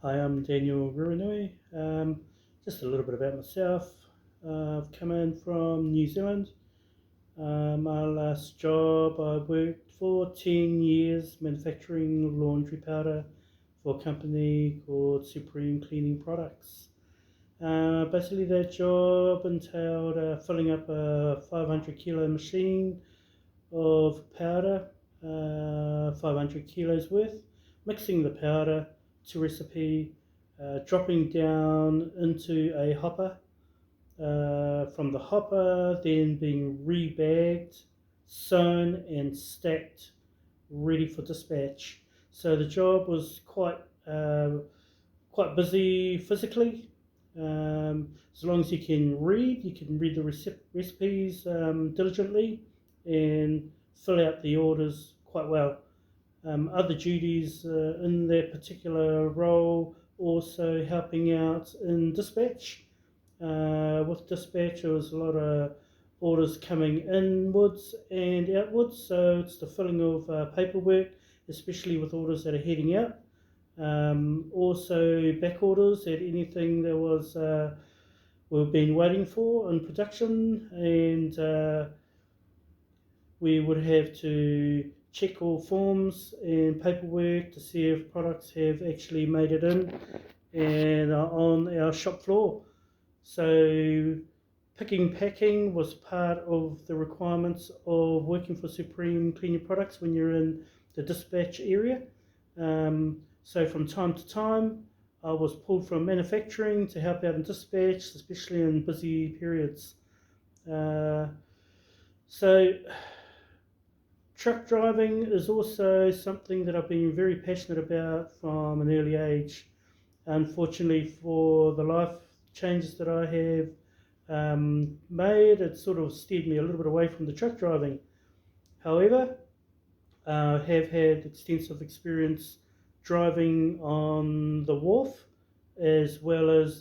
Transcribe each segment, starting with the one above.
Hi, I'm Daniel Ruinui. Just a little bit about myself. I've come in from New Zealand. My last job, I worked for 10 years manufacturing laundry powder for a company called Supreme Cleaning Products. Basically, that job entailed filling up a 500 kilo machine of powder, 500 kilos worth, mixing the powder to recipe, dropping down into a hopper, from the hopper then being rebagged, sewn and stacked, ready for dispatch. So the job was quite busy physically. As long as you can read the recipes diligently and fill out the orders quite well. Other duties in that particular role also helping out in dispatch. With dispatch, there was a lot of orders coming inwards and outwards, so it's the filling of paperwork, especially with orders that are heading out. Also, back orders at anything that was we've been waiting for in production, and we would have to check all forms and paperwork to see if products have actually made it in and are on our shop floor. So, picking packing was part of the requirements of working for Supreme Cleaning Products when you're in the dispatch area. So from time to time, I was pulled from manufacturing to help out in dispatch, especially in busy periods. Uh, so truck driving is also something that I've been very passionate about from an early age. Unfortunately, for the life changes that I have made, it sort of steered me a little bit away from the truck driving. However, I have had extensive experience driving on the wharf, as well as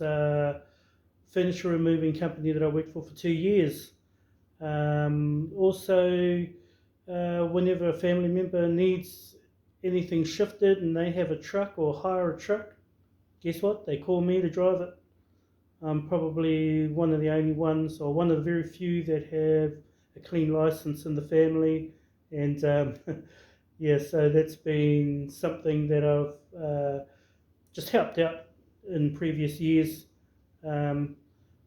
furniture removing company that I worked for 2 years. Also, whenever a family member needs anything shifted and they have a truck or hire a truck, guess what? They call me to drive it. I'm probably one of the only ones, or one of the very few, that have a clean license in the family. And yeah, so that's been something that I've just helped out in previous years. Um,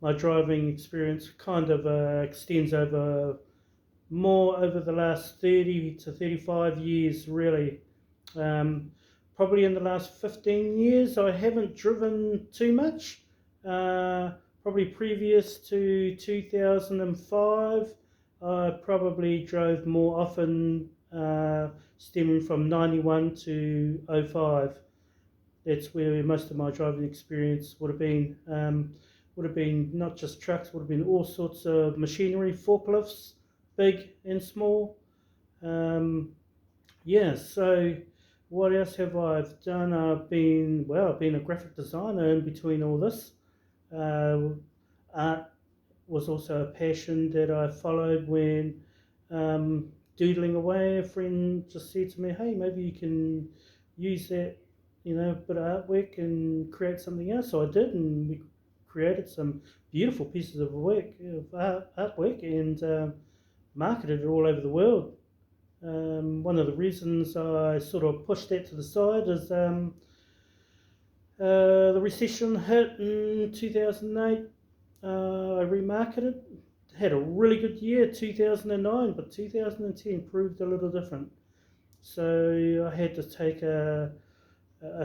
my driving experience kind of extends over more over the last 30 to 35 years, really. Um, Probably in the last 15 years, I haven't driven too much. Uh, Probably previous to 2005, I probably drove more often, stemming from 91 to '05. That's where most of my driving experience would have been. Would have been not just trucks, would have been all sorts of machinery, forklifts, big and small. Um, yeah, so what else have I done? I've been a graphic designer in between all this. Uh, Art was also a passion that I followed when doodling away. A friend just said to me, "Hey, maybe you can use that, bit of artwork and create something else." So I did, and we created some beautiful pieces of artwork, and marketed it all over the world. One of the reasons I sort of pushed that to the side is the recession hit in 2008. I remarketed. Had a really good year, 2009, but 2010 proved a little different. So I had to take a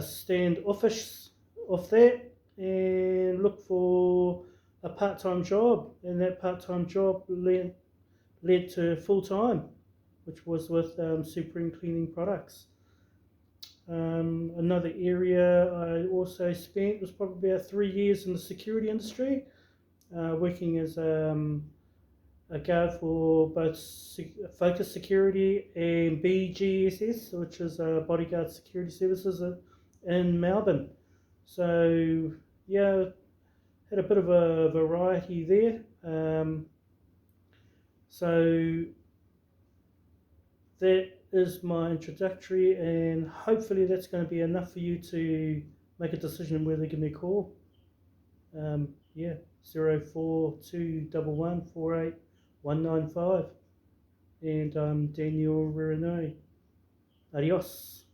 stand off that and look for a part-time job, and that part-time job led to full-time, which was with Supreme Cleaning Products. Another area I also spent was probably about 3 years in the security industry, working as a guard for both Focus Security and BGSS, which is Bodyguard Security Services in Melbourne. So, yeah, had a bit of a variety there. So, that is my introductory, and hopefully, that's going to be enough for you to make a decision whether to give me a call. Yeah, 0421148195. And I'm Daniel Ririnoi. Adios.